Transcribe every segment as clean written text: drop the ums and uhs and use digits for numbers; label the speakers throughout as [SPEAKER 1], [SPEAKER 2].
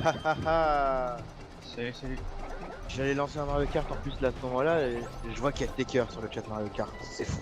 [SPEAKER 1] Ah ah ah.
[SPEAKER 2] Salut, salut.
[SPEAKER 1] J'allais lancer un Mario Kart en plus là à ce moment-là et je vois qu'il y a des cœurs sur le chat Mario Kart, c'est fou.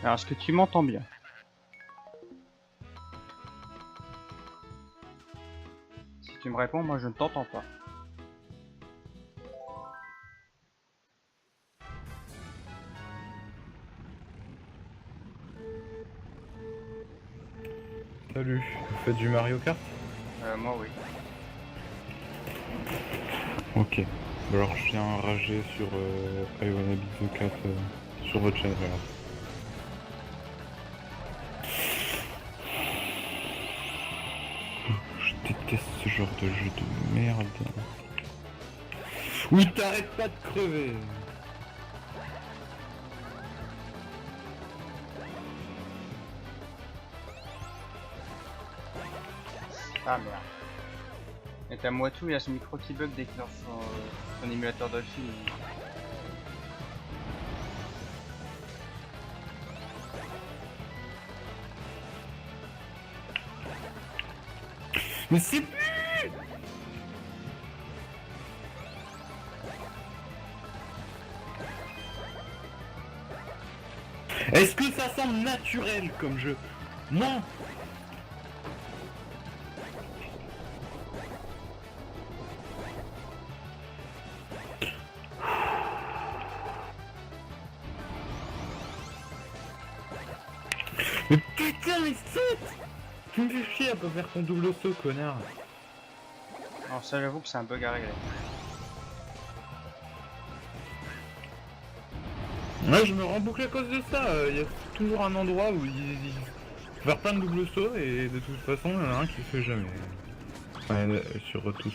[SPEAKER 2] Alors, est-ce que tu m'entends bien? Si tu me réponds, moi je ne t'entends pas.
[SPEAKER 3] Salut, vous faites du Mario Kart?
[SPEAKER 2] Moi oui.
[SPEAKER 3] Ok. Alors je viens rager sur I Wanna Be The Cat sur votre chaîne. Voilà. Je déteste ce genre de jeu de merde. Oui, t'arrêtes pas de crever.
[SPEAKER 2] Ah merde. Et t'as Moitou, il a son micro qui bug dès qu'il lance son émulateur Dolphin.
[SPEAKER 3] Mais c'est... Est-ce que ça semble naturel comme jeu? Non. Mais putain, mais saute! Tu me fais chier à pas faire ton double saut, connard.
[SPEAKER 2] Alors ça, j'avoue que c'est un bug à régler.
[SPEAKER 3] Ouais, je me remboucle à cause de ça. Il y a toujours un endroit où il faut faire plein de double sauts et de toute façon, il y en a un qui fait jamais. Ouais, sur tous.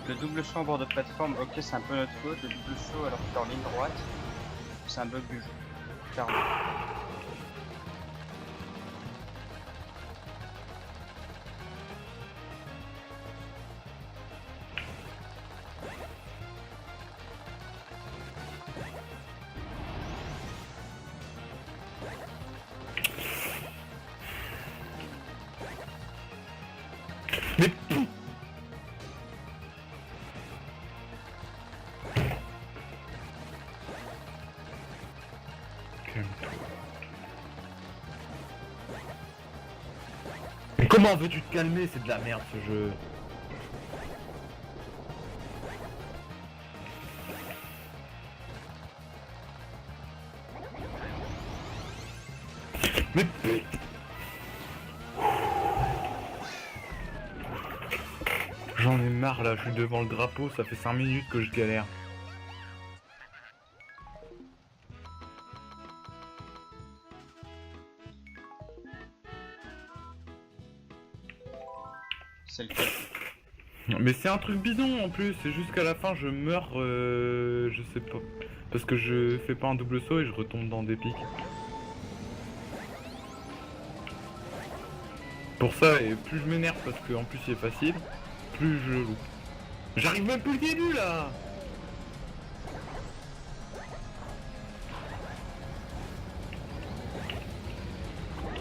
[SPEAKER 2] Le double saut en bord de plateforme, ok, c'est un peu notre faute. Le double saut alors que t'es en ligne droite. C'est un bug du jeu. Clairement.
[SPEAKER 3] Mais calme-toi. Mais comment veux-tu te calmer? C'est de la merde ce jeu. Mais putain. J'en ai marre là, je suis devant le drapeau, ça fait 5 minutes que je galère.
[SPEAKER 2] C'est le cas.
[SPEAKER 3] Mais c'est un truc bidon en plus, c'est juste qu'à la fin je meurs, je sais pas. Parce que je fais pas un double saut et je retombe dans des pics. Pour ça, et plus je m'énerve parce qu'en plus il est facile, plus je loupe. J'arrive même plus le début là.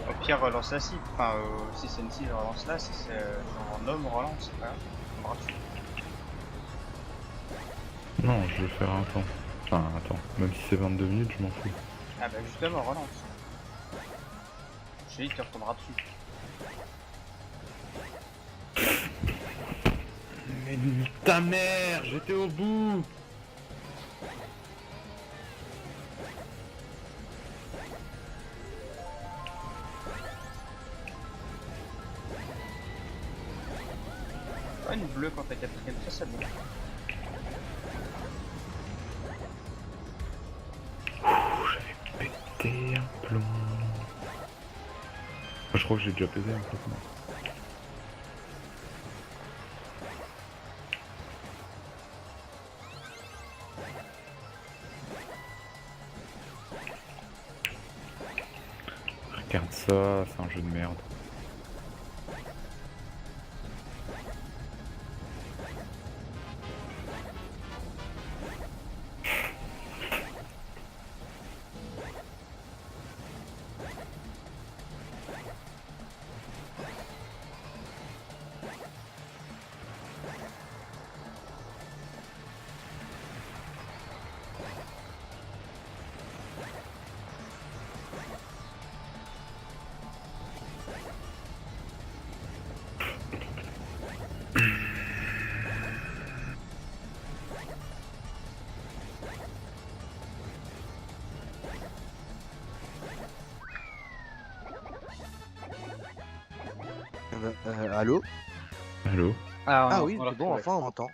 [SPEAKER 2] Au pire, relance la cible. Enfin, si c'est une cible, relance là. Si c'est un homme, relance, c'est pas grave. Bravo.
[SPEAKER 3] Non, je vais faire un temps. Enfin, attends, même si c'est 22 minutes, je m'en fous.
[SPEAKER 2] Ah bah justement, relance. Je t'ai dit que tu retomberas dessus.
[SPEAKER 3] Mais ta mère, j'étais au bout.
[SPEAKER 2] Ouais, une bleue quand t'as quatrième, ça c'est bon.
[SPEAKER 3] J'avais pété un plomb. Je crois que j'ai déjà pesé un peu. Regarde ça, c'est un jeu de merde.
[SPEAKER 1] Allô?
[SPEAKER 3] Allô?
[SPEAKER 1] Ah oui,
[SPEAKER 2] on l'a
[SPEAKER 1] c'est bon,
[SPEAKER 2] retrouvé.
[SPEAKER 1] enfin on m'entend.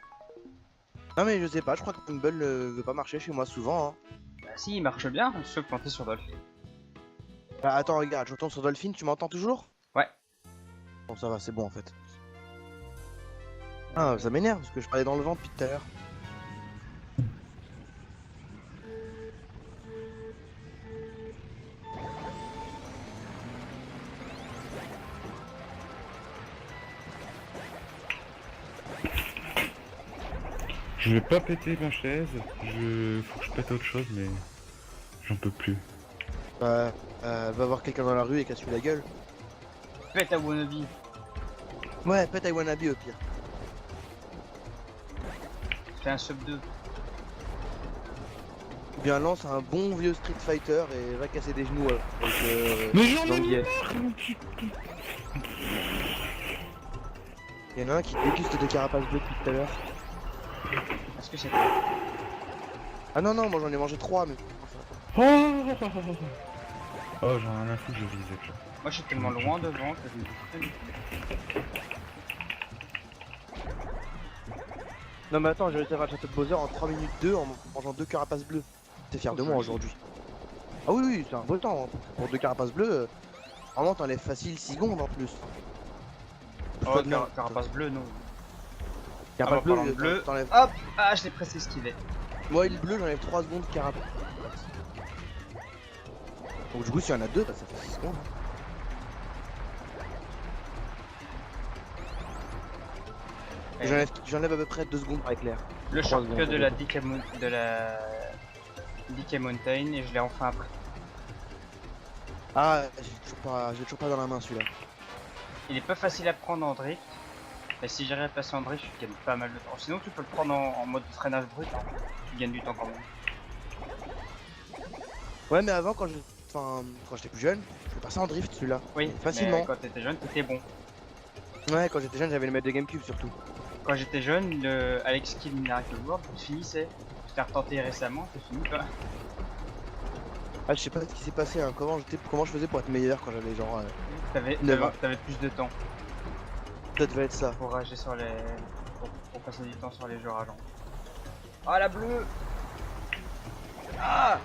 [SPEAKER 1] Non mais je sais pas, je crois que Tumble veut pas marcher chez moi souvent. Hein.
[SPEAKER 2] Bah si, il marche bien, sauf quand t'es sur Dolphin.
[SPEAKER 1] Bah, attends, regarde, je retourne sur Dolphin, tu m'entends toujours?
[SPEAKER 2] Ouais.
[SPEAKER 1] Bon, ça va, c'est bon en fait. Ah, ça m'énerve parce que je parlais dans le vent depuis tout à l'heure.
[SPEAKER 3] Je vais pas péter ma chaise, faut que je pète autre chose mais j'en peux plus.
[SPEAKER 1] Va voir quelqu'un dans la rue et casse-lui la gueule.
[SPEAKER 2] Pète à Wannabe.
[SPEAKER 1] Ouais, pète I wanna be au pire.
[SPEAKER 2] Fais un sub 2.
[SPEAKER 1] Ou bien lance un bon vieux Street Fighter et va casser des genoux avec
[SPEAKER 3] Mais j'en ai
[SPEAKER 1] Zangief.
[SPEAKER 3] marre.
[SPEAKER 1] Il y en a un qui déguste des carapaces bleues depuis tout à l'heure.
[SPEAKER 2] Est-ce que c'est
[SPEAKER 1] Ah non, non, moi j'en ai mangé 3 mais...
[SPEAKER 3] Oh, oh j'en ai rien à foutre, je vise avec ça.
[SPEAKER 2] Moi je suis tellement loin devant que je me dis très vite.
[SPEAKER 1] Non mais attends, j'ai réussi à faire le château de Bowser en 3 minutes 2 en mangeant 2 carapaces bleues. T'es fier de moi aujourd'hui. Ah oui, oui, c'est un beau temps. Hein. Pour 2 carapaces bleues, vraiment t'enlèves facile 6 secondes en plus.
[SPEAKER 2] Oh,
[SPEAKER 1] Pas de merde.
[SPEAKER 2] carapace bleue, non.
[SPEAKER 1] Carapace
[SPEAKER 2] Ah bah, parlant de
[SPEAKER 1] bleu,
[SPEAKER 2] bleu.
[SPEAKER 1] t'enlèves...
[SPEAKER 2] Hop. Ah, je l'ai presque esquivé.
[SPEAKER 1] Moi, le bleu, j'enlève 3 secondes de carapace. Donc du coup, s'il y en a deux, bah, ça fait 6 secondes.
[SPEAKER 2] Et
[SPEAKER 1] J'enlève à peu près 2 secondes par éclair.
[SPEAKER 2] le
[SPEAKER 1] 3
[SPEAKER 2] shortcut
[SPEAKER 1] secondes,
[SPEAKER 2] de la
[SPEAKER 1] peut-être.
[SPEAKER 2] Decay Mountain et je l'ai enfin appris.
[SPEAKER 1] Ah, j'ai toujours pas dans la main celui-là.
[SPEAKER 2] Il est pas facile à prendre en drift. Mais si j'arrive à passer en drift, je gagne pas mal de temps. Sinon, tu peux le prendre en mode freinage brut. Hein. Tu gagnes du temps quand même.
[SPEAKER 1] Ouais, mais avant, quand j'étais plus jeune, je passais en drift celui-là.
[SPEAKER 2] Oui,
[SPEAKER 1] Facilement.
[SPEAKER 2] mais quand t'étais jeune, t'étais bon.
[SPEAKER 1] Ouais, quand j'étais jeune, j'avais le maître de GameCube surtout.
[SPEAKER 2] Quand j'étais jeune, le Alex Kidd Miracle World, tu finissais. Je t'ai retenté récemment, t'es fini toi.
[SPEAKER 1] Ah, je sais pas ce qui s'est passé, hein. Comment je faisais pour être meilleur quand j'avais genre.
[SPEAKER 2] T'avais
[SPEAKER 1] 9 ans.
[SPEAKER 2] plus de temps
[SPEAKER 1] Ça devait être ça.
[SPEAKER 2] pour rager sur les. Pour passer du temps sur les jeux rageants. Ah la bleue. Ah,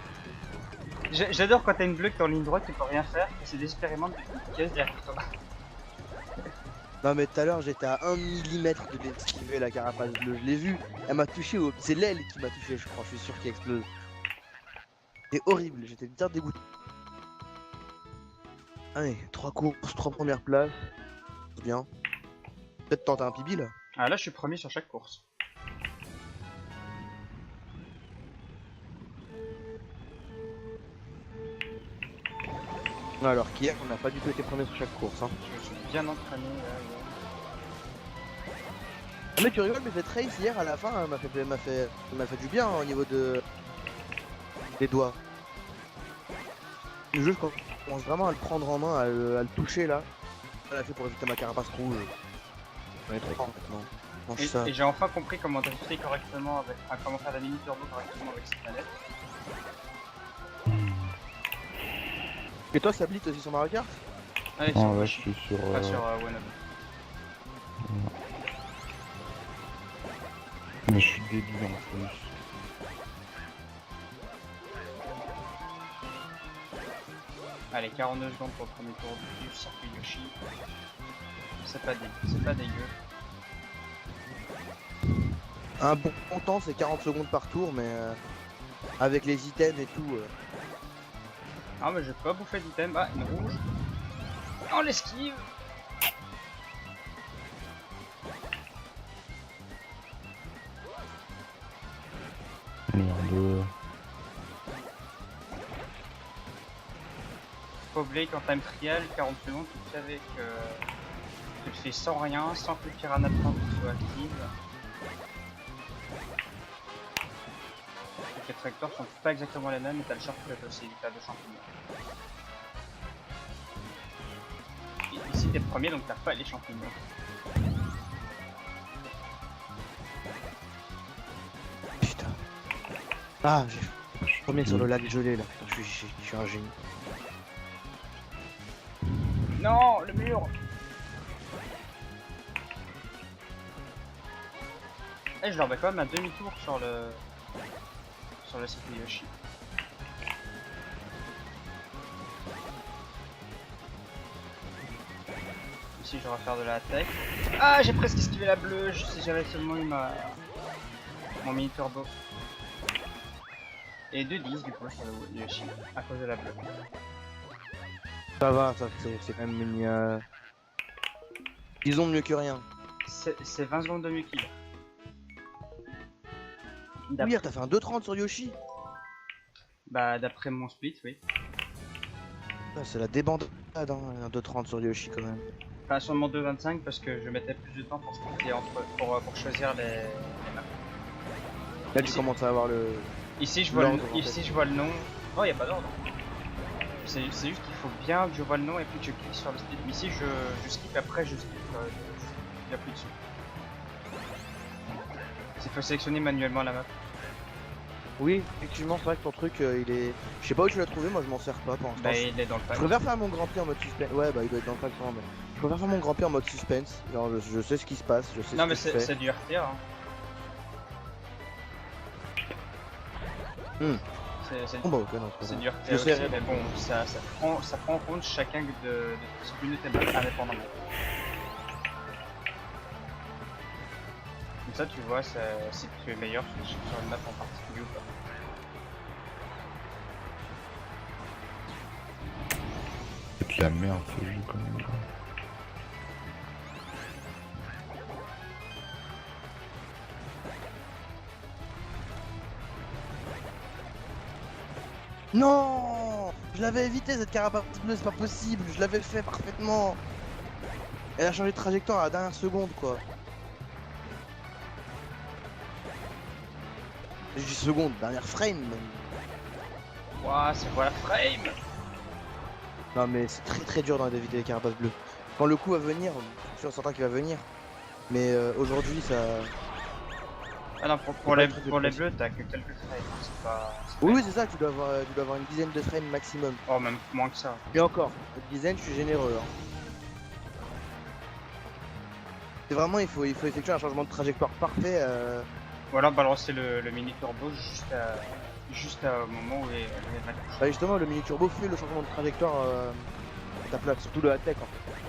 [SPEAKER 2] j'adore quand t'as une bleue que t'es en ligne droite, tu peux rien faire, c'est désespérément de une pièce derrière toi.
[SPEAKER 1] Non, mais tout à l'heure, j'étais à 1 millimètre de d'esquiver la carapace bleue. Je l'ai vue. Elle m'a touché au. C'est l'aile qui m'a touché, je crois. Je suis sûr qu'elle explose. C'est horrible. J'étais bien dégoûté. Allez, 3 courses, 3 premières places. C'est bien. Peut-être tenter un pibi là.
[SPEAKER 2] Ah là je suis premier sur chaque course.
[SPEAKER 1] Alors qu'hier, on n'a pas du tout été premier sur chaque course. Hein.
[SPEAKER 2] Je suis bien entraîné là.
[SPEAKER 1] Ah, mais tu rigoles, mais cette race hier à la fin m'a fait du bien hein, au niveau des doigts. Le jeu, quand je commence vraiment à le prendre en main, à le toucher là. Elle a fait pour éviter ma carapace rouge. Ouais, très grand maintenant. Mange ça.
[SPEAKER 2] Et j'ai enfin compris comment drifter correctement avec. Enfin, comment faire la mini turbo correctement avec cette manette.
[SPEAKER 1] Et toi, Sablit aussi sur Mario Kart?
[SPEAKER 2] Allez,
[SPEAKER 3] Ah,
[SPEAKER 2] sur
[SPEAKER 3] là, je
[SPEAKER 2] Yoshi.
[SPEAKER 3] suis sur.
[SPEAKER 2] Pas sur Wannabe.
[SPEAKER 3] Mais je suis débile en plus.
[SPEAKER 2] Allez, 42 secondes pour le premier tour du circuit Yoshi. C'est pas dégueu.
[SPEAKER 1] Un bon temps, c'est 40 secondes par tour, mais avec les items et tout.
[SPEAKER 2] Ah mais je vais pas bouffer d'item. Ah, une rouge. On l'esquive.
[SPEAKER 3] Merde.
[SPEAKER 2] Faut oublier qu'en time trial, 40 secondes, tu savais que tu le fais sans rien, sans que le piranha plant soit active. Les trajectoires sont pas exactement les mêmes, mais t'as le shortcut aussi, t'as deux champignons. Et ici t'es premier donc t'as pas les champignons.
[SPEAKER 1] Putain. Ah, je suis premier sur le lac gelé là. Putain, je suis un génie.
[SPEAKER 2] Non, le mur. Eh, je leur mets quand même un demi-tour sur le circuit Yoshi. Ici, je vais faire de la tech. Ah, j'ai presque esquivé la bleue. Si j'avais seulement eu mon mini turbo. Et 2-10 du coup sur le Yoshi à cause de la bleue.
[SPEAKER 1] Ça va, ça c'est quand même une. Ils ont mieux que rien.
[SPEAKER 2] C'est 20 secondes de mieux qu'il.
[SPEAKER 1] Hier, t'as fait un 2.30 sur Yoshi.
[SPEAKER 2] Bah, d'après mon split, oui.
[SPEAKER 1] Ah, c'est la débandade, hein, un 2.30 sur Yoshi quand même.
[SPEAKER 2] Enfin, sur mon 2.25 parce que je mettais plus de temps pour splitter pour choisir les maps.
[SPEAKER 1] Là, tu
[SPEAKER 2] Ici.
[SPEAKER 1] commences à avoir le.
[SPEAKER 2] Ici, je vois le,
[SPEAKER 1] L'ordre, en
[SPEAKER 2] ici, je vois le nom. Oh, y a pas d'ordre. C'est juste qu'il faut bien que je vois le nom et puis que je clique sur le split. Mais ici, je skip après, je skip. Il n'y a plus dessus. Il faut sélectionner manuellement la map.
[SPEAKER 1] Oui, effectivement, c'est vrai que ton truc, il est. Je sais pas où tu l'as trouvé, moi je m'en sers pas pour l'instant.
[SPEAKER 2] Bah, il est dans le
[SPEAKER 1] Je
[SPEAKER 2] pack.
[SPEAKER 1] préfère faire mon Grand Prix en mode suspense. Ouais, bah il doit être dans le pack quand même. Je préfère faire mon Grand Prix en mode suspense. Genre, je sais ce qui se passe, je sais
[SPEAKER 2] Non,
[SPEAKER 1] ce
[SPEAKER 2] mais
[SPEAKER 1] que je fais.
[SPEAKER 2] c'est du RTR. Hein. C'est
[SPEAKER 1] Bon, bah, ok, non, c'est pas
[SPEAKER 2] c'est
[SPEAKER 1] grave.
[SPEAKER 2] du RTR
[SPEAKER 1] Je sais,
[SPEAKER 2] aussi, mais bon, ça prend en compte chacun de chacune de tes maps indépendamment. Comme ça, tu vois si tu es meilleur sur une map en particulier ou pas.
[SPEAKER 3] de la merde ce jeu quand même.
[SPEAKER 1] Non, je l'avais évité cette carapace bleue, c'est pas possible, je l'avais fait parfaitement. Elle a changé de trajectoire à la dernière seconde quoi. J'ai dit seconde, dernière frame même.
[SPEAKER 2] Ouah, c'est quoi la frame?
[SPEAKER 1] Non mais c'est très dur d'éviter les carapaces bleues. Quand le coup va venir, je suis sûr certain qu'il va venir. Mais aujourd'hui ça...
[SPEAKER 2] Ah non, pour les bleus, t'as que quelques frames, hein, c'est pas...
[SPEAKER 1] Oui c'est ça, tu dois avoir une dizaine de frames maximum.
[SPEAKER 2] Oh, même moins que ça.
[SPEAKER 1] Et encore, une dizaine je suis généreux. Hein. C'est vraiment, il faut effectuer un changement de trajectoire parfait.
[SPEAKER 2] Ou alors balancer le mini turbo juste au moment où il va toucher.
[SPEAKER 1] Bah justement, le mini turbo fait le changement de trajectoire à ta place, surtout le attack en fait.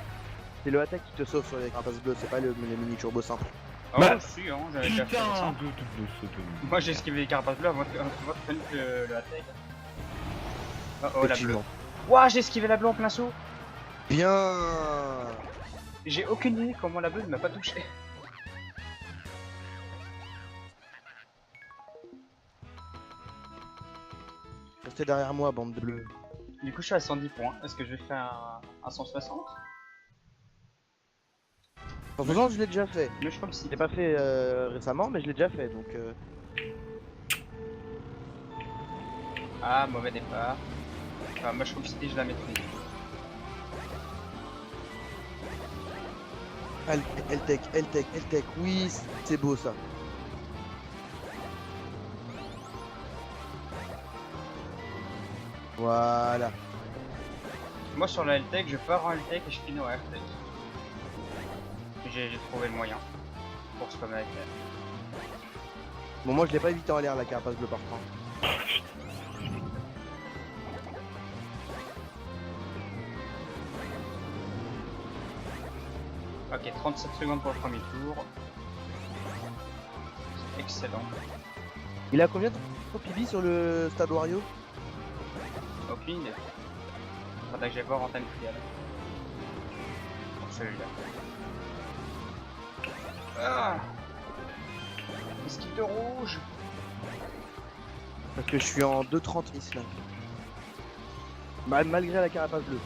[SPEAKER 1] C'est le attack qui te sauve sur les carapaces bleues, c'est pas le mini turbo simple.
[SPEAKER 2] Oh,
[SPEAKER 3] Bah,
[SPEAKER 2] si, hein, j'avais déjà fait ça.
[SPEAKER 3] Putain de double saut.
[SPEAKER 2] Moi j'ai esquivé les carapaces bleues avant que le attaque. Oh, la bleue.
[SPEAKER 1] Effectivement.
[SPEAKER 2] Ouah, j'ai esquivé la bleue en plein saut.
[SPEAKER 1] Bien.
[SPEAKER 2] J'ai aucune idée comment la bleue ne m'a pas touché.
[SPEAKER 1] Restez derrière moi, bande de bleus.
[SPEAKER 2] Du coup, je suis à 110 points. Est-ce que je vais faire un 160?
[SPEAKER 1] En faisant, je l'ai déjà fait.
[SPEAKER 2] Mais je crois que si.
[SPEAKER 1] Je l'ai pas fait récemment, mais je l'ai déjà fait donc.
[SPEAKER 2] Ah, mauvais départ. Enfin, moi je crois que c'était je la maîtrise.
[SPEAKER 1] L-Tech, oui, c'est beau ça. Voilà.
[SPEAKER 2] Moi sur la LTEC, je pars en LTEC et je finis en RTEC. J'ai trouvé le moyen pour se avec elle.
[SPEAKER 1] Bon, moi je l'ai pas évité en l'air la carapace bleue par contre.
[SPEAKER 2] Ok, 37 secondes pour le premier tour. C'est excellent.
[SPEAKER 1] Il a combien de PB sur le stade Wario?
[SPEAKER 2] Aucune idée. Faudrait que j'aille voir en time trial. Pour celui-là. Ah, esquive de rouge.
[SPEAKER 1] Parce que je suis en 2.30 là. Malgré la carapace bleue.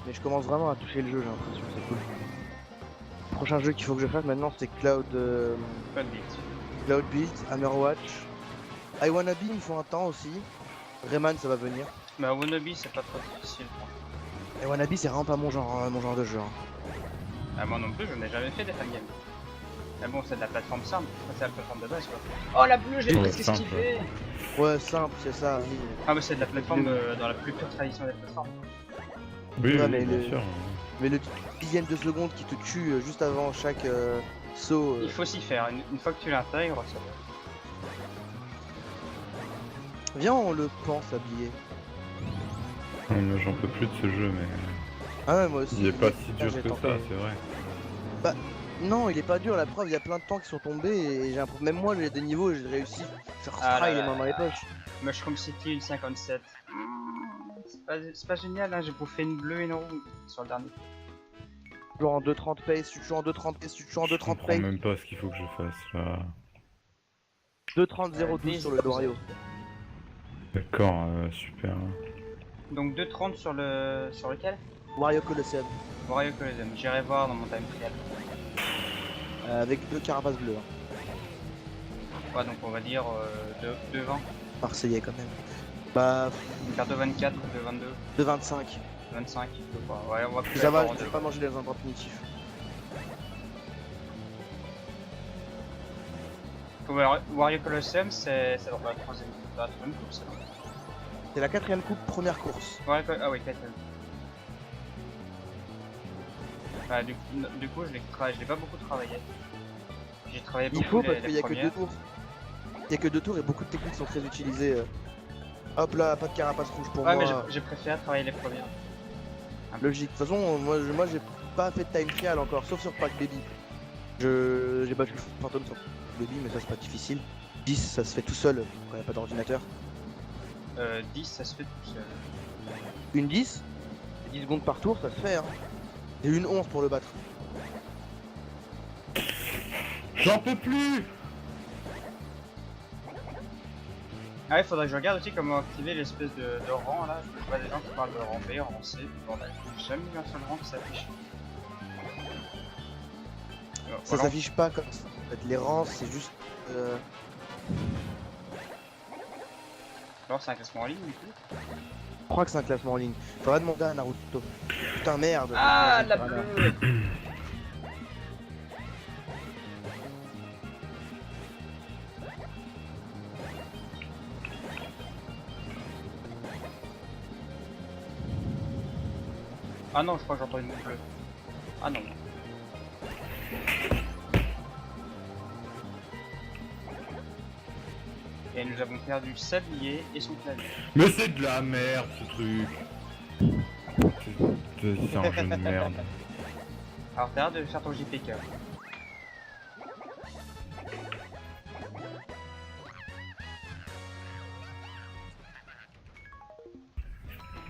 [SPEAKER 1] Mais je commence vraiment à toucher le jeu, j'ai l'impression, c'est cool. Le prochain jeu qu'il faut que je fasse maintenant c'est Cloud Build, Hammerwatch. I Wanna Be, il me faut un temps aussi. Rayman ça va venir.
[SPEAKER 2] Mais à Wannabe c'est pas trop difficile.
[SPEAKER 1] I Wanna Be c'est vraiment pas mon genre de jeu. Hein.
[SPEAKER 2] Ah, moi non plus, je n'ai jamais fait des fangames. Mais bon, c'est de la plateforme simple, c'est la plateforme de base quoi. Oh la bleue, j'ai presque esquivé.
[SPEAKER 1] Ouais, simple, c'est ça, oui.
[SPEAKER 2] Ah, mais c'est de la plateforme dans la plus pure tradition des plateformes.
[SPEAKER 3] Oui,
[SPEAKER 1] Ouais,
[SPEAKER 3] oui,
[SPEAKER 1] mais
[SPEAKER 3] bien sûr.
[SPEAKER 1] Mais le dixième de seconde qui te tue juste avant chaque saut.
[SPEAKER 2] Il faut s'y faire, une fois que tu l'intègres, ça va.
[SPEAKER 1] Viens, on le pense habillé.
[SPEAKER 3] Moi, j'en peux plus de ce jeu, mais
[SPEAKER 1] Ah ouais, moi aussi.
[SPEAKER 3] il est pas
[SPEAKER 1] mais
[SPEAKER 3] si
[SPEAKER 1] putain,
[SPEAKER 3] dur
[SPEAKER 1] j'ai
[SPEAKER 3] que
[SPEAKER 1] tenté.
[SPEAKER 3] ça, c'est vrai.
[SPEAKER 1] Non, il est pas dur, la preuve, il y a plein de temps qui sont tombés et même moi j'ai des niveaux et j'ai réussi à faire
[SPEAKER 2] Ah
[SPEAKER 1] spray
[SPEAKER 2] là
[SPEAKER 1] les mains dans les poches.
[SPEAKER 2] Mushroom City, une 57. C'est pas génial, hein, j'ai bouffé une bleue et une rouge sur le dernier.
[SPEAKER 1] Toujours en 2.30 pace, tu joues en 2.30 pace, tu joues en
[SPEAKER 3] Je
[SPEAKER 1] 2.30
[SPEAKER 3] comprends
[SPEAKER 1] pace,
[SPEAKER 3] même pas ce qu'il faut que je fasse là.
[SPEAKER 1] 2.30 012 sur le Wario.
[SPEAKER 3] D'accord, super.
[SPEAKER 2] Donc 2.30 sur lequel?
[SPEAKER 1] Wario Colosseum,
[SPEAKER 2] Wario Colosseum, j'irai voir dans mon time trial.
[SPEAKER 1] avec 2 carapaces bleues. Hein.
[SPEAKER 2] Ouais, donc on va dire 2.20.
[SPEAKER 1] Marseillais quand même. Bah,
[SPEAKER 2] Une carte de 24, de 22,
[SPEAKER 1] 2.25.
[SPEAKER 2] 25. Ouais, on va plus
[SPEAKER 1] Ça va,
[SPEAKER 2] avoir
[SPEAKER 1] je
[SPEAKER 2] en
[SPEAKER 1] vais pas manger les endroits primitifs.
[SPEAKER 2] Wario Colosseum, c'est dans la troisième coupe, ça.
[SPEAKER 1] C'est la 4ème coupe, première course.
[SPEAKER 2] Ah oui, 4ème. Bah, du coup, je l'ai pas beaucoup travaillé. J'ai travaillé beaucoup
[SPEAKER 1] Il faut parce
[SPEAKER 2] les
[SPEAKER 1] qu'il y a que
[SPEAKER 2] premières.
[SPEAKER 1] 2 tours. Il y a que 2 tours et beaucoup de techniques sont très utilisées. Hop là, pas de carapace rouge pour
[SPEAKER 2] Ouais, mais
[SPEAKER 1] moi.
[SPEAKER 2] j'ai préféré travailler les premières.
[SPEAKER 1] Logique. De toute façon, moi j'ai pas fait de time trial encore, sauf sur Pack Baby. J'ai battu le fantôme sur Pack Baby, mais ça c'est pas difficile. 10, ça se fait tout seul quand il n'y a pas d'ordinateur.
[SPEAKER 2] 10, ça se fait tout seul.
[SPEAKER 1] Une 10, 10 secondes par tour, ça se fait. Hein. Et une 11 pour le battre.
[SPEAKER 3] J'en peux plus.
[SPEAKER 2] Ah ouais, faudrait que je regarde aussi comment activer l'espèce de rang là. Je vois des gens qui parlent de rang B, rang C. Bon, là, j'ai jamais vu un seul rang qui s'affiche.
[SPEAKER 1] Ça
[SPEAKER 2] Voilà.
[SPEAKER 1] s'affiche pas comme ça. En fait, les rangs, c'est juste.
[SPEAKER 2] Alors c'est un classement en ligne du coup.
[SPEAKER 1] Je crois que c'est un classement en ligne. Faudrait demander à Naruto. Putain, merde.
[SPEAKER 2] Ah la
[SPEAKER 1] Voilà.
[SPEAKER 2] bleue. Ah non, je crois que j'entends une bleue. Ah non. Et nous avons perdu Sablier et son clavier.
[SPEAKER 3] Mais c'est de la merde ce truc. C'est un jeu de merde.
[SPEAKER 2] Alors t'as hâte de faire ton JPK.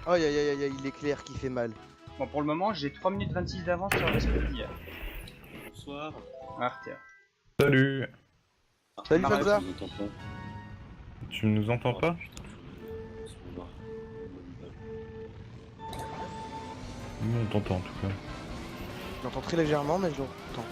[SPEAKER 1] Aïe aïe aïe aïe, l'éclair qui fait mal.
[SPEAKER 2] Bon pour le moment j'ai 3 minutes 26 d'avance sur l'esprit.
[SPEAKER 4] Bonsoir.
[SPEAKER 2] Arthur.
[SPEAKER 3] Salut.
[SPEAKER 1] Salut
[SPEAKER 2] Ah,
[SPEAKER 1] Falza.
[SPEAKER 4] Je vous entends pas.
[SPEAKER 3] Tu nous entends pas?
[SPEAKER 4] Excuse-moi.
[SPEAKER 3] Nous on t'entend en tout cas.
[SPEAKER 1] J'entends très légèrement, mais je l'entends.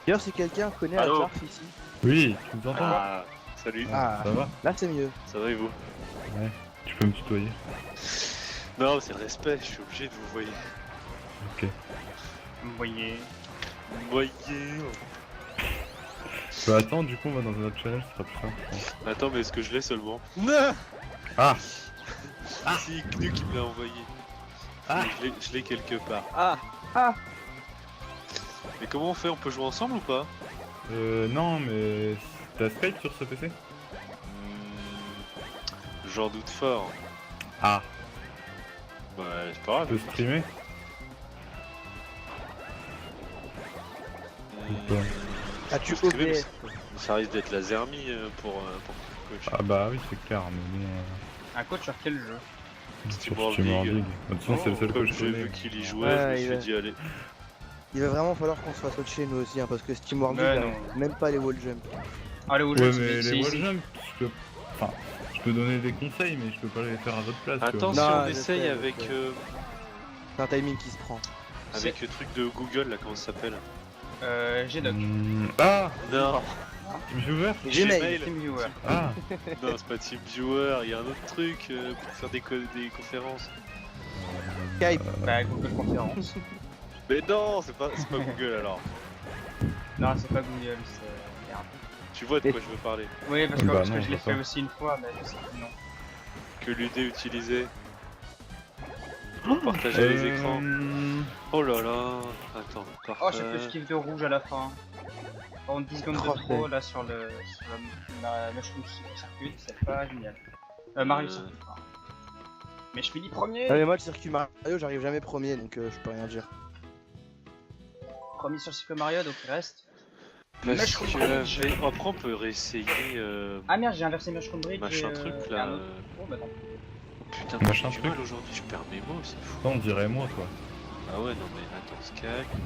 [SPEAKER 1] D'ailleurs, si quelqu'un connaît la
[SPEAKER 4] Allô
[SPEAKER 1] Jarf ici.
[SPEAKER 3] Oui, tu nous entends?
[SPEAKER 4] Ah, salut.
[SPEAKER 1] Ah,
[SPEAKER 3] Ça va?
[SPEAKER 1] là c'est mieux.
[SPEAKER 4] Ça va et vous?
[SPEAKER 3] Tu peux me tutoyer?
[SPEAKER 4] Non, c'est le respect, je suis obligé de vous voyer.
[SPEAKER 3] Ok.
[SPEAKER 2] Vous voyez.
[SPEAKER 4] Voyer.
[SPEAKER 3] Bah attends, du coup on va dans un autre channel, ce sera plus simple. je pense.
[SPEAKER 4] Attends, mais est-ce que je l'ai seulement?
[SPEAKER 3] Ah.
[SPEAKER 4] Si, Knu qui me l'a envoyé.
[SPEAKER 3] Ah.
[SPEAKER 4] Je l'ai quelque part.
[SPEAKER 1] Ah.
[SPEAKER 4] Mais comment on fait? On peut jouer ensemble ou pas?
[SPEAKER 3] Non mais... T'as Skype sur ce PC?
[SPEAKER 4] J'en doute fort.
[SPEAKER 3] Ah.
[SPEAKER 4] Bah, c'est pas
[SPEAKER 3] Tu peux
[SPEAKER 4] grave.
[SPEAKER 3] streamer?
[SPEAKER 4] Hmm,
[SPEAKER 1] As-tu
[SPEAKER 4] Faut streamer,
[SPEAKER 1] OBS?
[SPEAKER 4] Ça risque d'être la Zermie pour coach.
[SPEAKER 3] Ah bah oui c'est clair, mais bon...
[SPEAKER 2] Un coach sur quel jeu?
[SPEAKER 4] Steam
[SPEAKER 3] sur
[SPEAKER 4] World
[SPEAKER 3] Steam World
[SPEAKER 4] League.
[SPEAKER 3] League. De toute façon c'est le seul que
[SPEAKER 4] Comme
[SPEAKER 3] je
[SPEAKER 4] j'ai
[SPEAKER 3] connais.
[SPEAKER 4] vu qu'il y jouait,
[SPEAKER 1] Ouais,
[SPEAKER 4] je me
[SPEAKER 1] il
[SPEAKER 4] suis
[SPEAKER 1] a-
[SPEAKER 4] dit allez.
[SPEAKER 1] Il va vraiment falloir qu'on se fasse autre chez nous aussi, hein, parce que Steam World
[SPEAKER 2] Ouais,
[SPEAKER 1] League,
[SPEAKER 2] non.
[SPEAKER 1] là, même pas les wall jump.
[SPEAKER 2] Ah le
[SPEAKER 3] Ouais
[SPEAKER 2] jeu
[SPEAKER 3] mais
[SPEAKER 2] c'est
[SPEAKER 3] les
[SPEAKER 2] easy.
[SPEAKER 3] wall jump, je peux... Enfin, je peux donner des conseils mais je peux pas les faire à votre place. tu vois.
[SPEAKER 4] Attends, si
[SPEAKER 1] Non,
[SPEAKER 4] on
[SPEAKER 1] je
[SPEAKER 4] essaye
[SPEAKER 1] sais, je
[SPEAKER 4] avec,
[SPEAKER 1] sais. C'est un timing qui se prend.
[SPEAKER 4] avec le truc de Google là, comment ça s'appelle?
[SPEAKER 2] Gdoc.
[SPEAKER 3] Ah,
[SPEAKER 4] Non,
[SPEAKER 3] TeamViewer.
[SPEAKER 1] Gmail.
[SPEAKER 2] TeamViewer.
[SPEAKER 3] Ah,
[SPEAKER 4] non, c'est pas TeamViewer, il y a un autre truc pour faire des conférences.
[SPEAKER 1] Skype.
[SPEAKER 2] Bah Google Conférence.
[SPEAKER 4] Mais non, c'est pas Google alors.
[SPEAKER 2] Non c'est pas Google, c'est... Merde.
[SPEAKER 4] Tu vois de quoi je veux parler.
[SPEAKER 2] Oui parce que,
[SPEAKER 3] Bah
[SPEAKER 2] parce que
[SPEAKER 3] non,
[SPEAKER 2] je l'ai
[SPEAKER 3] je
[SPEAKER 2] fait
[SPEAKER 3] vois pas.
[SPEAKER 2] aussi une fois mais je sais plus non.
[SPEAKER 4] Que l'UD utilisait pour partager les écrans. Oh là là, attends,
[SPEAKER 2] Oh j'ai fait ce kiff de rouge à la fin. Pendant 10 secondes de
[SPEAKER 1] Oh,
[SPEAKER 2] trop là sur la mushroom circuit, c'est pas génial. Mario circuit. pardon. Mais je finis premier.
[SPEAKER 1] Ah, mais moi, le circuit Mario, j'arrive jamais premier, donc je peux rien dire.
[SPEAKER 2] Premier sur Super Mario donc il reste.
[SPEAKER 4] Parce
[SPEAKER 2] Mushroom
[SPEAKER 4] que
[SPEAKER 2] Bridge.
[SPEAKER 4] mais après on peut réessayer
[SPEAKER 2] Ah merde j'ai inversé Mushroom Bridge.
[SPEAKER 4] machin
[SPEAKER 2] et,
[SPEAKER 4] truc
[SPEAKER 2] et
[SPEAKER 4] là.
[SPEAKER 2] un autre. Oh bah non.
[SPEAKER 4] Putain,
[SPEAKER 3] Machin
[SPEAKER 4] j'ai du
[SPEAKER 3] truc.
[SPEAKER 4] mal aujourd'hui, je perds mes mots, c'est fou.
[SPEAKER 3] ça on dirait moi quoi.
[SPEAKER 4] Ah ouais, non mais attends, Skype.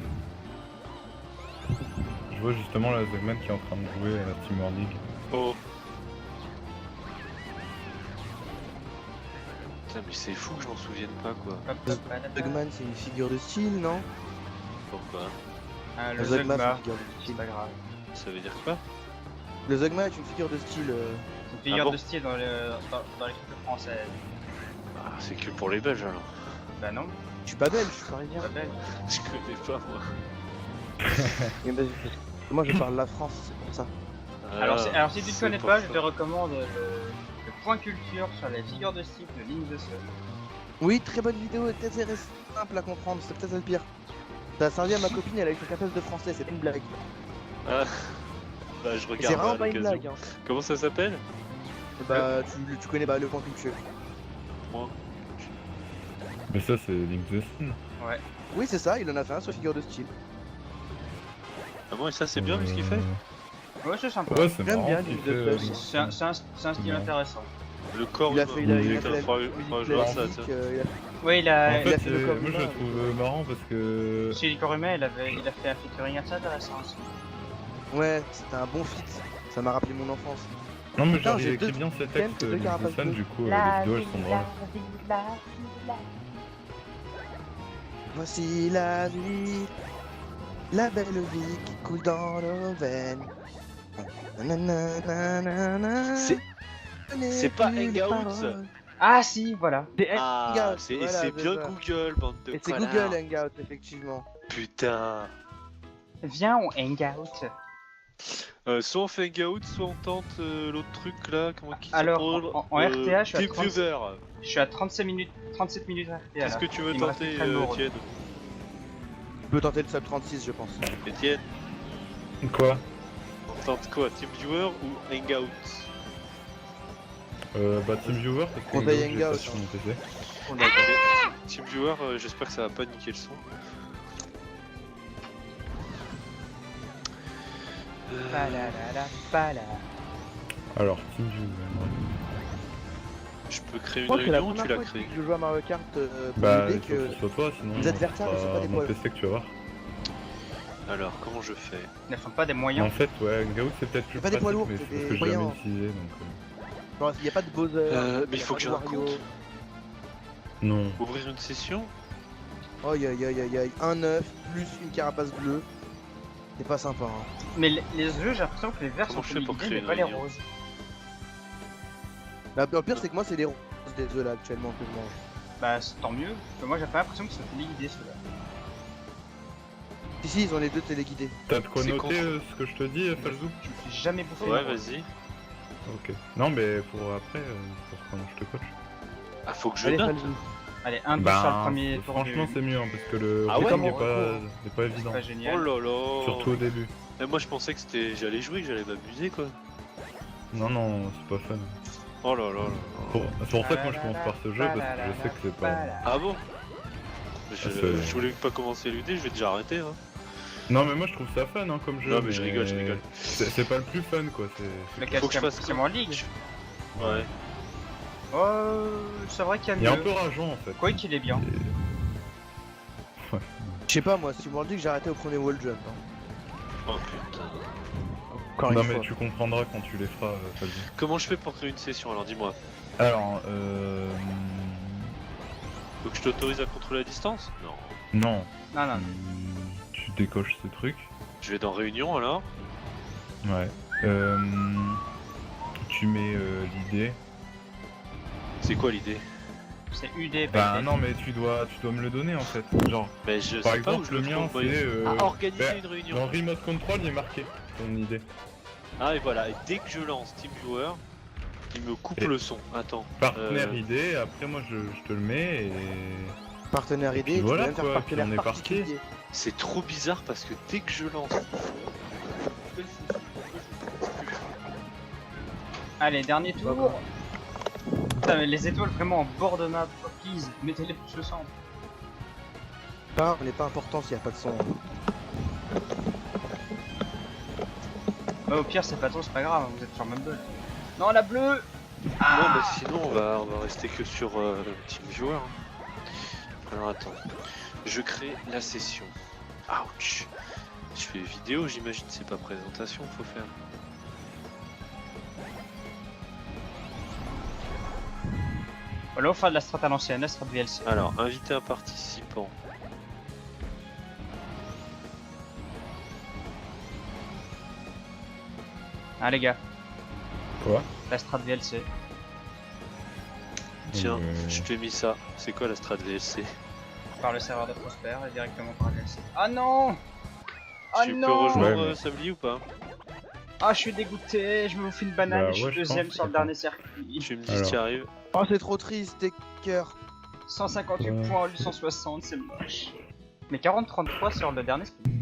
[SPEAKER 3] Je vois justement la Zogman qui est en train de jouer à la Steam World League.
[SPEAKER 4] Oh. Putain, mais c'est fou que je m'en souvienne pas quoi.
[SPEAKER 2] Hop, hop, patata.
[SPEAKER 1] Zugman, c'est une figure de style, non?
[SPEAKER 4] Pourquoi?
[SPEAKER 2] Ah, le
[SPEAKER 1] Zugma, c'est
[SPEAKER 2] Zugma.
[SPEAKER 1] une figure de
[SPEAKER 2] C'est
[SPEAKER 1] style.
[SPEAKER 2] pas grave.
[SPEAKER 4] Ça veut dire quoi?
[SPEAKER 1] Le Zugma est une figure de style.
[SPEAKER 2] Une figure
[SPEAKER 4] bon
[SPEAKER 2] de style dans l'équipe française.
[SPEAKER 4] Ah, c'est que pour les Belges alors.
[SPEAKER 2] Bah non,
[SPEAKER 1] Je suis pas belge, je suis parisien.
[SPEAKER 2] pas belle.
[SPEAKER 4] Je connais pas moi.
[SPEAKER 1] Et ben, moi, je parle la France, c'est pour ça.
[SPEAKER 2] Alors si tu ne
[SPEAKER 4] c'est
[SPEAKER 2] connais
[SPEAKER 4] pour
[SPEAKER 2] pas,
[SPEAKER 4] ça.
[SPEAKER 2] je te recommande le point culture sur les figures de style de Link the Sun.
[SPEAKER 1] Oui, très bonne vidéo, très simple à comprendre, c'est peut-être ça le pire. Ça a servi à ma copine, elle a eu son café de français, c'est pas une blague.
[SPEAKER 4] Ah. Bah je
[SPEAKER 1] Et
[SPEAKER 4] regarde
[SPEAKER 1] c'est vraiment
[SPEAKER 4] à
[SPEAKER 1] pas une
[SPEAKER 4] l'occasion.
[SPEAKER 1] blague. Hein.
[SPEAKER 4] Comment ça s'appelle?
[SPEAKER 1] Bah, tu connais bah, le point culture.
[SPEAKER 4] Moi.
[SPEAKER 3] Mais ça c'est Link the Sun.
[SPEAKER 1] Oui, c'est ça, il en a fait un sur figure de style.
[SPEAKER 4] Ah bon, et ça c'est bien vu ce qu'il fait?
[SPEAKER 2] Ouais, c'est sympa.
[SPEAKER 3] Ouais, c'est
[SPEAKER 1] J'aime
[SPEAKER 3] marrant.
[SPEAKER 1] bien
[SPEAKER 3] ce qu'il
[SPEAKER 1] Gilles de
[SPEAKER 3] fait,
[SPEAKER 1] Plus.
[SPEAKER 2] C'est un style
[SPEAKER 3] Ouais.
[SPEAKER 2] intéressant.
[SPEAKER 4] Le corps
[SPEAKER 1] Il a
[SPEAKER 4] humain.
[SPEAKER 1] fait, il a
[SPEAKER 4] Putain,
[SPEAKER 1] fait la
[SPEAKER 4] faudra
[SPEAKER 1] musique
[SPEAKER 4] jouer à ça,
[SPEAKER 1] classique,
[SPEAKER 4] tiens.
[SPEAKER 2] Ouais, il
[SPEAKER 3] En
[SPEAKER 2] a.
[SPEAKER 1] il a
[SPEAKER 3] fait,
[SPEAKER 1] fait le corps
[SPEAKER 3] moi je
[SPEAKER 1] humain,
[SPEAKER 3] le trouve marrant parce que.
[SPEAKER 2] Chez les corps humains, il a fait un featuring assez intéressant aussi.
[SPEAKER 1] Ouais, c'était un bon fit. Ça m'a rappelé mon enfance.
[SPEAKER 3] Non, mais
[SPEAKER 1] Putain,
[SPEAKER 3] genre,
[SPEAKER 1] j'ai
[SPEAKER 3] il écrit
[SPEAKER 1] deux
[SPEAKER 3] bien ses
[SPEAKER 1] thèmes,
[SPEAKER 3] textes,
[SPEAKER 1] c'est deux
[SPEAKER 3] Nick
[SPEAKER 1] carapaces
[SPEAKER 3] Busan,
[SPEAKER 1] bleues.
[SPEAKER 3] du coup, les vidéos elles sont drôles.
[SPEAKER 1] Voici la vie, la belle vie qui coule dans nos veines. Nanana,
[SPEAKER 4] C'est-
[SPEAKER 1] ce n'est
[SPEAKER 4] c'est pas
[SPEAKER 1] plus les
[SPEAKER 4] Hangout.
[SPEAKER 1] paroles.
[SPEAKER 2] Ah si, voilà.
[SPEAKER 1] C'est
[SPEAKER 4] Ah,
[SPEAKER 1] Hangout,
[SPEAKER 4] c'est
[SPEAKER 1] voilà,
[SPEAKER 4] c'est
[SPEAKER 1] c'est
[SPEAKER 4] bien
[SPEAKER 1] ça.
[SPEAKER 4] Google, bande de
[SPEAKER 1] Et c'est
[SPEAKER 4] connards.
[SPEAKER 1] Google Hangout, effectivement.
[SPEAKER 4] Putain.
[SPEAKER 2] Viens, on hangout.
[SPEAKER 4] Soit on fait Hangout, soit on tente l'autre truc là, comment qui
[SPEAKER 2] Alors,
[SPEAKER 4] s'appelle
[SPEAKER 2] en RTA, je suis à
[SPEAKER 4] Deep
[SPEAKER 2] 30
[SPEAKER 4] Viewer.
[SPEAKER 2] Je suis à 37 minutes RTA
[SPEAKER 4] Qu'est-ce
[SPEAKER 2] là.
[SPEAKER 4] que tu veux
[SPEAKER 2] Il me reste
[SPEAKER 4] tenter,
[SPEAKER 2] plus que le
[SPEAKER 4] Étienne?
[SPEAKER 1] Tu peux tenter le sub 36, je pense.
[SPEAKER 4] Étienne,
[SPEAKER 3] Quoi?
[SPEAKER 4] on tente quoi, TeamViewer ou Hangout?
[SPEAKER 3] Bah, TeamViewer, parce que
[SPEAKER 1] On paye
[SPEAKER 3] j'ai pas
[SPEAKER 1] Hangout,
[SPEAKER 3] sur mon PC.
[SPEAKER 4] On a TeamViewer, j'espère que ça va pas niquer le son.
[SPEAKER 2] Palalala, pala.
[SPEAKER 3] Alors, TeamViewer.
[SPEAKER 4] Je peux créer
[SPEAKER 1] Je
[SPEAKER 4] une
[SPEAKER 1] pense que la
[SPEAKER 4] réunion ou tu
[SPEAKER 1] première
[SPEAKER 4] l'as
[SPEAKER 1] fois
[SPEAKER 4] créée?
[SPEAKER 1] que je joue à Mario Kart pour
[SPEAKER 3] Bah,
[SPEAKER 1] l'idée
[SPEAKER 3] il faut que
[SPEAKER 1] que...
[SPEAKER 3] ce soit toi, sinon.
[SPEAKER 1] les adversaires ne sont pas des
[SPEAKER 3] mon
[SPEAKER 1] poils.
[SPEAKER 3] PC que tu vas voir.
[SPEAKER 4] Alors, comment je fais?
[SPEAKER 2] Ne font pas des
[SPEAKER 3] Mais
[SPEAKER 2] moyens.
[SPEAKER 3] en fait, ouais, Hangout c'est peut-être plus
[SPEAKER 1] C'est pas des
[SPEAKER 3] pratique,
[SPEAKER 1] poids lourds,
[SPEAKER 3] mais
[SPEAKER 1] c'est
[SPEAKER 3] c'est parce
[SPEAKER 1] des
[SPEAKER 3] que je l'ai jamais
[SPEAKER 1] moyens.
[SPEAKER 3] utilisé, donc.
[SPEAKER 1] Genre, il n'y a pas de Bowser.
[SPEAKER 4] mais il faut que j'ai un compte.
[SPEAKER 3] Non.
[SPEAKER 4] Ouvrir une session?
[SPEAKER 1] Oh, aïe aïe aïe aïe aïe. Un œuf plus une carapace bleue. C'est pas sympa. Hein.
[SPEAKER 2] Mais les œufs, j'ai l'impression que les verts
[SPEAKER 4] Comment
[SPEAKER 2] sont
[SPEAKER 4] je fais pour
[SPEAKER 2] féminisés,
[SPEAKER 4] créer
[SPEAKER 2] mais pas
[SPEAKER 4] une
[SPEAKER 2] les
[SPEAKER 4] réunion?
[SPEAKER 2] roses.
[SPEAKER 1] Le pire, c'est que moi, c'est les roses des œufs là actuellement que je mange.
[SPEAKER 2] Bah, tant mieux. Parce que moi, j'ai pas l'impression qu'ils sont téléguidés ceux-là.
[SPEAKER 1] Si, ils ont les deux téléguidés.
[SPEAKER 3] T'as de quoi
[SPEAKER 4] C'est
[SPEAKER 3] noter
[SPEAKER 4] con.
[SPEAKER 3] ce que je te dis, Falzou?
[SPEAKER 2] Je me suis jamais bouffé.
[SPEAKER 4] Ouais,
[SPEAKER 2] une rose.
[SPEAKER 4] vas-y.
[SPEAKER 3] Ok. Non, mais pour après, pour quand je te coach.
[SPEAKER 4] Ah, faut que je
[SPEAKER 1] Allez,
[SPEAKER 4] note.
[SPEAKER 1] Falzou.
[SPEAKER 2] Allez, un peu sur le premier tour.
[SPEAKER 3] franchement, c'est mieux, hein, parce que le
[SPEAKER 4] Ah ouais,
[SPEAKER 3] rythme
[SPEAKER 1] comment
[SPEAKER 3] n'est pas évident.
[SPEAKER 2] pas
[SPEAKER 4] Oh
[SPEAKER 2] génial.
[SPEAKER 4] là là.
[SPEAKER 3] Surtout au début.
[SPEAKER 4] Et moi je pensais que c'était j'allais jouer, que j'allais m'amuser quoi.
[SPEAKER 3] Non, non, c'est pas fun.
[SPEAKER 4] Oh là là là.
[SPEAKER 3] C'est pour ça que moi je commence par ce jeu, parce que je sais que c'est pas...
[SPEAKER 4] Ah bon? Je,
[SPEAKER 3] Ah, c'est-
[SPEAKER 4] je voulais pas commencer l'UD, je vais déjà arrêter hein.
[SPEAKER 3] Non, mais moi je trouve ça fun hein, comme jeu.
[SPEAKER 4] Non mais je rigole, je rigole.
[SPEAKER 3] C'est pas le plus fun quoi,
[SPEAKER 2] Le
[SPEAKER 4] Faut que je fasse
[SPEAKER 2] c'est en ligue.
[SPEAKER 4] Ouais.
[SPEAKER 2] Oh, c'est vrai qu'il y a
[SPEAKER 3] Il est un
[SPEAKER 2] mieux.
[SPEAKER 3] peu rageant en fait.
[SPEAKER 2] Quoi qu'il est bien.
[SPEAKER 1] Je sais pas, moi, si vous me dites que j'ai arrêté au premier wall jump. Hein.
[SPEAKER 4] Oh putain.
[SPEAKER 1] Encore
[SPEAKER 3] Non
[SPEAKER 1] une
[SPEAKER 3] mais
[SPEAKER 1] fois.
[SPEAKER 3] tu comprendras quand tu les feras, Falzou.
[SPEAKER 4] Comment je fais pour créer une session alors dis-moi?
[SPEAKER 3] Alors,
[SPEAKER 4] Faut que je t'autorise à contrôler la distance? Non.
[SPEAKER 3] Non.
[SPEAKER 2] Non, non.
[SPEAKER 3] Tu décoches ce truc.
[SPEAKER 4] Je vais dans réunion alors.
[SPEAKER 3] Ouais. Tu mets l'idée.
[SPEAKER 4] C'est quoi l'idée?
[SPEAKER 2] C'est UD,
[SPEAKER 3] Bah
[SPEAKER 2] pas UD.
[SPEAKER 3] non mais tu dois me le donner en fait. Genre,
[SPEAKER 4] Mais je
[SPEAKER 3] par
[SPEAKER 4] sais pas où
[SPEAKER 3] exemple
[SPEAKER 4] je le
[SPEAKER 3] le mien
[SPEAKER 4] trouve.
[SPEAKER 3] c'est...
[SPEAKER 4] Ah, organiser
[SPEAKER 3] bah,
[SPEAKER 4] une réunion.
[SPEAKER 3] dans Remote Control il est marqué ton idée.
[SPEAKER 4] Ah et voilà, et dès que je lance TeamViewer, il me coupe
[SPEAKER 3] Et-
[SPEAKER 4] le son. Attends.
[SPEAKER 3] Partenaire idée, après moi je te le mets et...
[SPEAKER 1] Partenaire
[SPEAKER 3] Et
[SPEAKER 1] idée,
[SPEAKER 3] puis
[SPEAKER 1] tu
[SPEAKER 3] voilà,
[SPEAKER 1] peux même faire
[SPEAKER 3] quoi,
[SPEAKER 1] partenaire
[SPEAKER 3] puis on est parti.
[SPEAKER 1] particulier.
[SPEAKER 4] C'est trop bizarre parce que dès que je lance.
[SPEAKER 2] Allez, dernier tour. Putain, mais les étoiles vraiment en bord de map, quoi. Please, mettez-les plus au centre.
[SPEAKER 1] Pas, on n'est pas important s'il n'y a pas de son.
[SPEAKER 2] Bah, au pire, c'est pas trop, c'est pas grave, vous êtes sur Mumble. Non, la bleue.
[SPEAKER 4] Non,
[SPEAKER 2] Ah,
[SPEAKER 4] bah sinon on va rester que sur TeamViewer. hein. Alors attends, je crée la session. Ouch. Je fais vidéo, j'imagine, c'est pas présentation qu'il faut faire.
[SPEAKER 2] Voilà, on va faire de la strat à l'ancienne, la strat VLC.
[SPEAKER 4] Alors, inviter un participant.
[SPEAKER 2] Ah, les gars,
[SPEAKER 3] Quoi?
[SPEAKER 2] la strat VLC.
[SPEAKER 4] Tiens,
[SPEAKER 3] Euh.
[SPEAKER 4] je t'ai mis ça. C'est quoi la strat VLC?
[SPEAKER 2] Par le serveur de Prosper et directement par VLC. Ah non. Ah
[SPEAKER 4] Tu peux
[SPEAKER 2] non.
[SPEAKER 4] rejoindre
[SPEAKER 3] Ouais, mais-
[SPEAKER 4] Samedi ou pas?
[SPEAKER 2] Ah, je suis dégoûté, je me fais une banane
[SPEAKER 3] Bah,
[SPEAKER 2] et je
[SPEAKER 3] ouais,
[SPEAKER 2] suis
[SPEAKER 3] je
[SPEAKER 2] deuxième
[SPEAKER 3] pense,
[SPEAKER 2] sur le
[SPEAKER 3] d'accord.
[SPEAKER 2] dernier circuit.
[SPEAKER 4] Tu me dis
[SPEAKER 3] Alors.
[SPEAKER 4] si tu arrives.
[SPEAKER 1] Oh, c'est trop triste, tes cœurs.
[SPEAKER 2] 158
[SPEAKER 3] Ouais.
[SPEAKER 2] points au lieu de 160, c'est moche. Mais 40-33 sur le dernier sprint.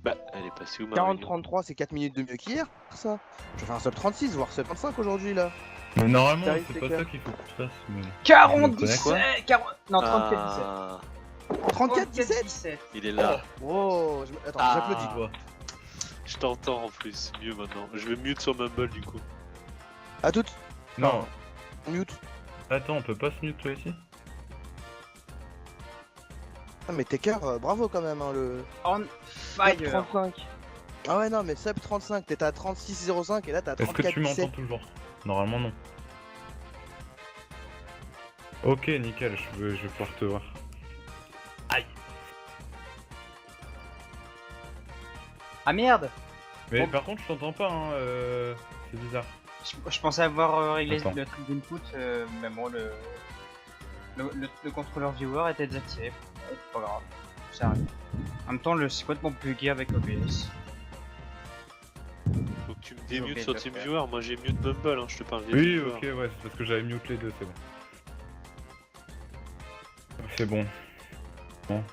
[SPEAKER 4] Bah, elle est passée où ma réunion?
[SPEAKER 1] 40-33, c'est 4 minutes de mieux qu'hier, ça. Je vais faire un sub 36, voire sub 25 aujourd'hui là.
[SPEAKER 3] Mais normalement
[SPEAKER 1] T'arrives,
[SPEAKER 3] c'est
[SPEAKER 1] c'est
[SPEAKER 3] pas
[SPEAKER 1] clair.
[SPEAKER 3] ça qu'il faut que tu fasses. Mais...
[SPEAKER 2] 40-17 40... Non, 34-17.
[SPEAKER 4] Ah,
[SPEAKER 1] 34-17.
[SPEAKER 2] 34-17.
[SPEAKER 4] il est là.
[SPEAKER 1] Oh, attends,
[SPEAKER 4] Ah.
[SPEAKER 1] j'applaudis.
[SPEAKER 4] Je t'entends en plus, c'est mieux maintenant. Je vais mute sur Mumble du coup.
[SPEAKER 1] À toutes.
[SPEAKER 3] Non,
[SPEAKER 1] Mute.
[SPEAKER 3] attends, on peut pas se mute toi ici?
[SPEAKER 1] Ah mais Taker, bravo quand même, hein, le...
[SPEAKER 2] On
[SPEAKER 1] Sub
[SPEAKER 2] fire.
[SPEAKER 1] 35. Ah ouais, non, mais sub 35, t'étais à 36,05 et là t'es à
[SPEAKER 3] Est-ce que tu
[SPEAKER 1] 34,17.
[SPEAKER 3] m'entends toujours? Normalement non. Ok, nickel, je vais pouvoir te voir.
[SPEAKER 2] Ah merde.
[SPEAKER 3] Mais
[SPEAKER 2] Bon.
[SPEAKER 3] par contre, je t'entends pas, hein, c'est bizarre.
[SPEAKER 2] Je pensais avoir réglé
[SPEAKER 3] Attends.
[SPEAKER 2] le truc d'input, mais bon, le contrôleur viewer était désactivé. Ouais, c'est pas grave, ça arrive. En même temps, c'est complètement bugué avec OBS.
[SPEAKER 4] Faut que tu me démutes
[SPEAKER 2] Ok,
[SPEAKER 4] sur
[SPEAKER 2] je vais
[SPEAKER 4] TeamViewer. Moi j'ai mute Mumble, hein. Je te parle des
[SPEAKER 3] Oui,
[SPEAKER 4] TeamViewer.
[SPEAKER 3] ok, ouais, c'est parce que j'avais mute les deux, c'est bon. C'est bon. Bon.